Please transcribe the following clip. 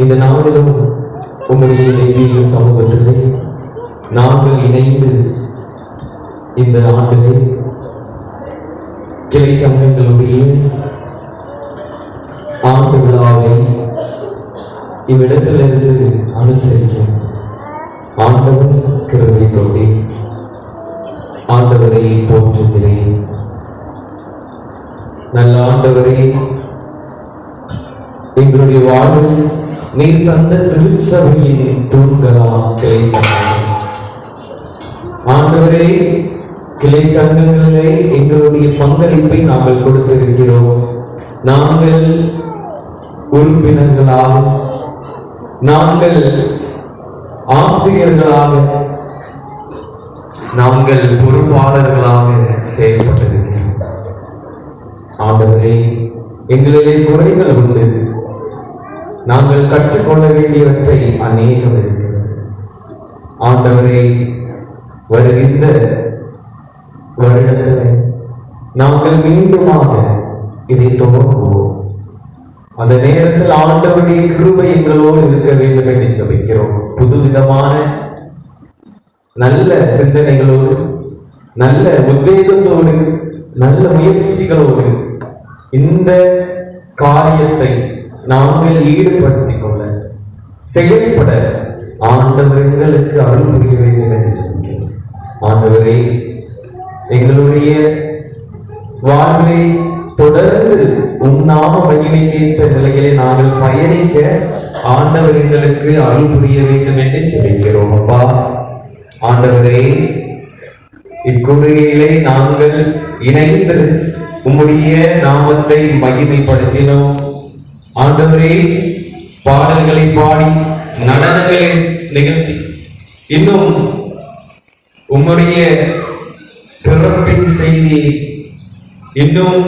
இந்த நாளிலும் உங்களுடைய தெய்வீக சமூகத்திலே நாங்கள் இணைந்து இந்த ஆண்டிலே கிளை சங்கங்களுடைய ஆண்டு விழாவை இவ்விடத்திலிருந்து அனுசரிக்கும் ஆண்டவர் கிருபை கொண்டே ஆண்டவரை போற்றுகிறேன். நல்ல ஆண்டவரே, எங்களுடைய வாழ்வில் நீர் தந்த திருச்சபையின் தூண்களாம் கிளை சங்கங்கள். ஆண்டவரே, கிளை சங்கங்களிலே எங்களுடைய பங்களிப்பை நாங்கள் கொடுத்திருக்கிறோம். நாங்கள் உறுப்பினர்களாக, நாங்கள் ஆசிரியர்களாக, நாங்கள் பொறுப்பாளர்களாக செயல்பட்டிருக்கிறோம். ஆண்டவரே, எங்களிலே குறைகள் உண்டு. நாங்கள் கற்றுக்கொள்ள வேண்டியவற்றை அநேகம் இருக்கிறது. ஆண்டவரே, வருகின்ற வருடத்தில் நாங்கள் மீண்டுமாக இதை துவங்குவோம். அந்த நேரத்தில் ஆண்டவருடைய கிருபை எங்களோடு இருக்க வேண்டும் என்று ஜெபிக்கிறோம். புதுவிதமான நல்ல சிந்தனைகளோடு, நல்ல உத்வேகத்தோடு, நல்ல முயற்சிகளோடு இந்த காரியத்தை நாங்கள் ஈடுபடுத்திக் கொள்ள, செயல்பட ஆண்டவர் எங்களுக்கு அருள் புரிய வேண்டும் என்று சொல்கிறோம். ஆண்டவரே, எங்களுடைய வாழ்வை தொடர்ந்து உன்னாம மகிமைக்கேற்ற நிலையிலே நாங்கள் பயணிக்க ஆண்டவர் எங்களுக்கு அருள் புரிய வேண்டும் என்று சொல்கிறோம். அப்பா, ஆண்டவரே, இக்கூடுகையிலே நாங்கள் இணைந்து உம்முடைய நாமத்தை மகிமைப்படுத்தினோம். ஆண்டவரே, பாடல்களை பாடி, நடனங்களை நிகழ்த்தி, இன்னும் உம்முடைய பிறப்பின் செய்தியை இன்னும்